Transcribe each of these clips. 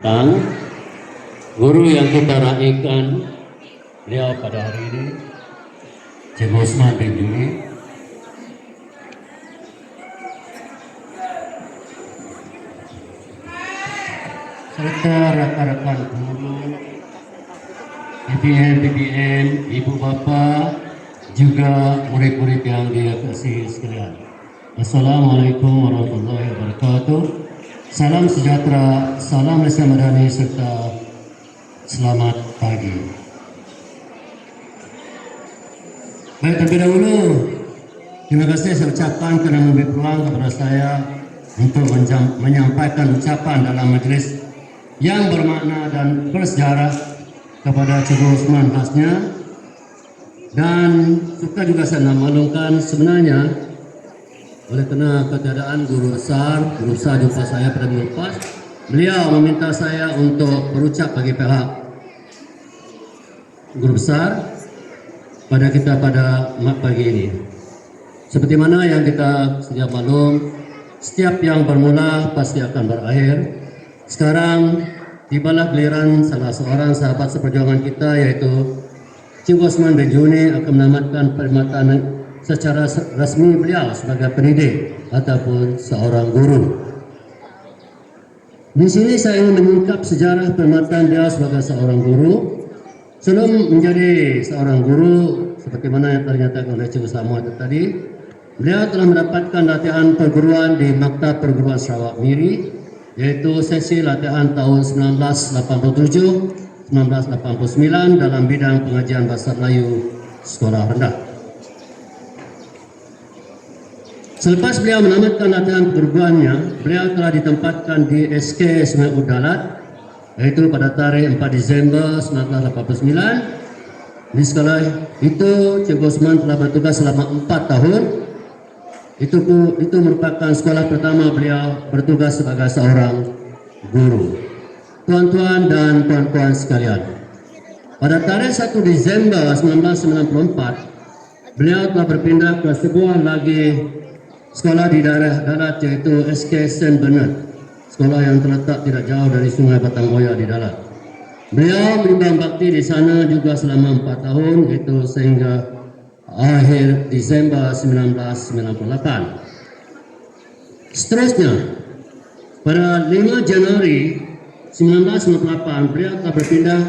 Tentang guru yang kita raikan beliau pada hari ini, Cik Osman bin Juni, serta rekan-rekan guru, BBM, ibu bapa, juga murid-murid yang dikasihi sekalian. Assalamualaikum warahmatullahi wabarakatuh. Salam sejahtera, salam Malaysia Madani serta selamat pagi. Baik, terlebih dahulu terima kasih saya ucapkan kerana memberi peluang kepada saya untuk menyampaikan ucapan dalam majlis yang bermakna dan bersejarah kepada Cikgu Osman khasnya. Dan suka juga saya nak maklumkan sebenarnya oleh kerana ketiadaan guru besar jumpa saya pada minggu lepas, beliau meminta saya untuk berucap bagi pihak guru besar pada kita pada pagi ini. Seperti mana yang kita sedia maklum, setiap yang bermula pasti akan berakhir. Sekarang tibalah giliran salah seorang sahabat seperjuangan kita, yaitu Cik Osman bin Juni akan menamatkan perkhidmatan secara rasmi beliau sebagai pendidik ataupun seorang guru. Di sini saya ingin menyingkap sejarah perkhidmatan beliau sebagai seorang guru. Sebelum menjadi seorang guru, seperti mana yang ternyatakan oleh Cikgu Samuel tadi, beliau telah mendapatkan latihan perguruan di Maktab Perguruan Sarawak Miri, yaitu sesi latihan tahun 1987-1989 dalam bidang pengajian bahasa Melayu sekolah rendah. Selepas beliau menamatkan latihan perguruannya, beliau telah ditempatkan di SK Sungai Udalat, yaitu pada tarikh 4 Disember 1989. Di sekolah itu, Cikgu Osman telah bertugas selama 4 tahun. Itu merupakan sekolah pertama beliau bertugas sebagai seorang guru. Tuan-tuan dan puan-puan sekalian, pada tarikh 1 Disember 1994, beliau telah berpindah ke sebuah lagi sekolah di daerah Dalat, yaitu SK St. Bernard, sekolah yang terletak tidak jauh dari Sungai Batang Oya di Dalat. Beliau beribadah bakti di sana juga selama 4 tahun, yaitu sehingga akhir Desember 1998. Seterusnya, pada 5 Januari 1998, beliau telah berpindah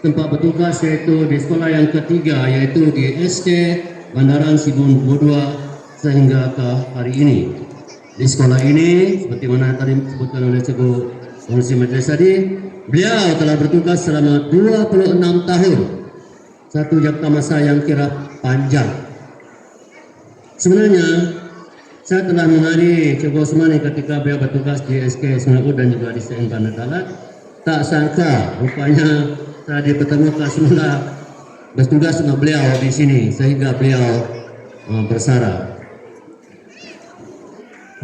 tempat bertugas, yaitu di sekolah yang ketiga, yaitu di SK Bandaran Sibun Bodua sehingga ke hari ini. Di sekolah ini, seperti mana tadi disebutkan oleh Cikgu Pengurusi Majlis tadi, beliau telah bertugas selama 26 tahun, satu jangka masa yang kira panjang. Sebenarnya saya telah mengenali Cikgu Osman ketika beliau bertugas di SK Sungai dan juga di SN Bandar Dalat. Tak sangka rupanya saya dipertemukan semula bertugas dengan beliau di sini sehingga beliau bersara.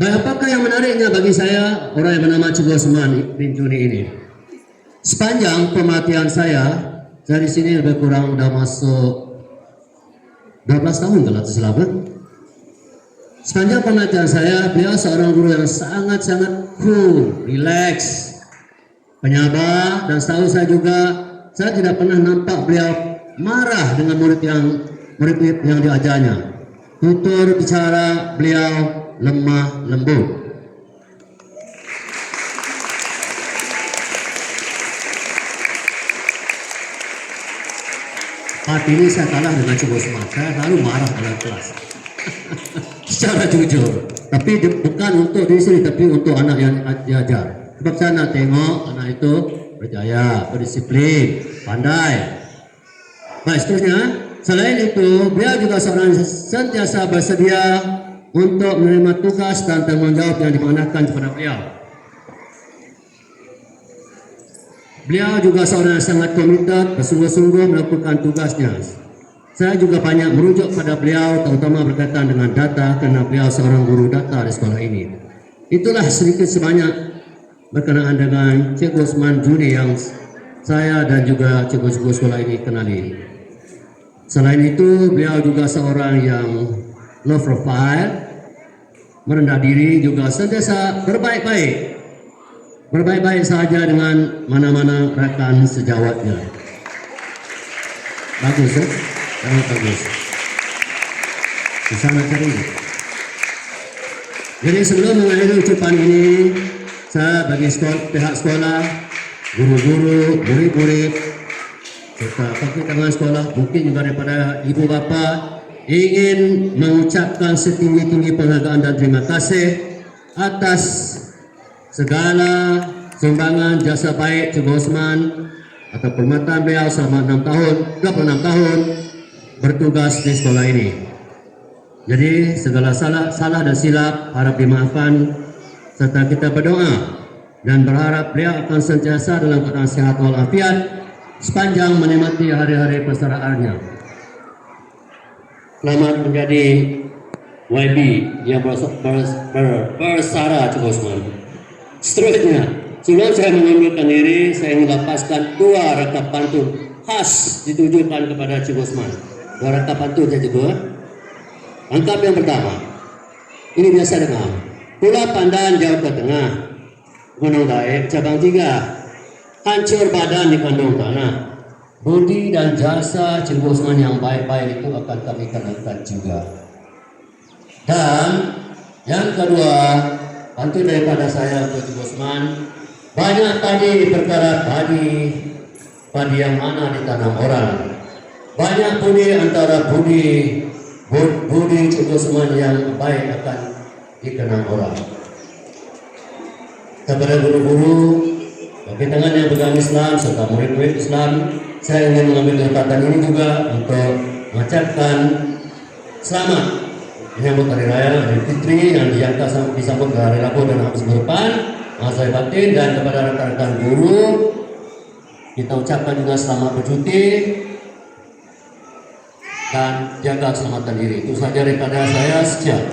Baik, apakah yang menariknya bagi saya orang yang bernama Cikgu Osman bin Juni ini? Sepanjang pemerhatian saya di sini lebih kurang sudah masuk 12 tahun kalau tidak salah. Sepanjang pemerhatian saya, beliau seorang guru yang sangat-sangat cool, relax, penyabar, dan setahu saya juga saya tidak pernah nampak beliau marah dengan murid yang diajarnya. Tutur bicara beliau lemah lembut. Part ini saya kalah dengan Cikgu Osman. Saya selalu marah dalam kelas secara jujur. Tapi bukan untuk diri sendiri, tapi untuk anak yang diajar. Sebab saya nak tengok anak itu berjaya, berdisiplin, pandai. Baik, seterusnya, selain itu, beliau juga seorang yang sentiasa bersedia untuk menerima tugas dan tanggungjawab yang dimanakan kepada beliau. Beliau juga seorang yang sangat komited, bersungguh-sungguh melakukan tugasnya. Saya juga banyak merujuk pada beliau, terutama berkaitan dengan data, kerana beliau seorang guru data di sekolah ini. Itulah sedikit sebanyak berkenaan dengan Cikgu Osman Juni yang saya dan juga cikgu-cikgu sekolah ini kenali. Selain itu, beliau juga seorang yang low profile, merendah diri, juga sentiasa berbaik-baik berbaik-baik saja dengan mana-mana rekan sejawatnya. Bagus ya? Sangat bagus. Sangat cari. Jadi sebelum mengakhiri ucapan ini, saya bagi pihak sekolah, guru-guru, murid-murid, serta pakar tangan sekolah, mungkin juga daripada ibu bapa, ingin mengucapkan setinggi-tinggi penghargaan dan terima kasih atas segala sumbangan jasa baik Cikgu Osman atau perkhidmatan beliau selama 26 tahun bertugas di sekolah ini. Jadi segala salah dan silap harap dimaafkan, serta kita berdoa dan berharap beliau akan sentiasa dalam keadaan sehat walafiat sepanjang menikmati hari-hari perseraannya. Selamat menjadi YB yang bersara Cikgu Osman. Seterusnya, sebelum saya mengundurkan diri, saya ingin lepaskan 2 rekap pantun khas ditujukan kepada Cikgu Osman. 2 rekap pantun ya Cikgu. Lengkap yang pertama, ini biasa dengar. Pulau Pandan jauh ke tengah, Gunung Daek cabang 3, hancur badan di kandung tanah. Budi dan jasa Cikgu Osman yang baik-baik itu akan kami kenangkan juga. Dan yang kedua, pantun daripada saya untuk Cikgu Osman, banyak tadi perkara padi yang mana ditanam orang. Banyak budi antara budi Cikgu Osman yang baik akan dikenang orang. Kepada guru-guru, bagi tangan yang pegang Islam serta murid-murid Islam, saya ingin mengambil kesempatan ini juga untuk mengucapkan selamat menyambut Hari Raya Idul Fitri yang disambut ke hari Rabu dan Kamis depan. Maaf batin, dan kepada rekan-rekan guru kita ucapkan juga selamat bercuti dan jaga keselamatan diri. Itu saja daripada saya. Sekian.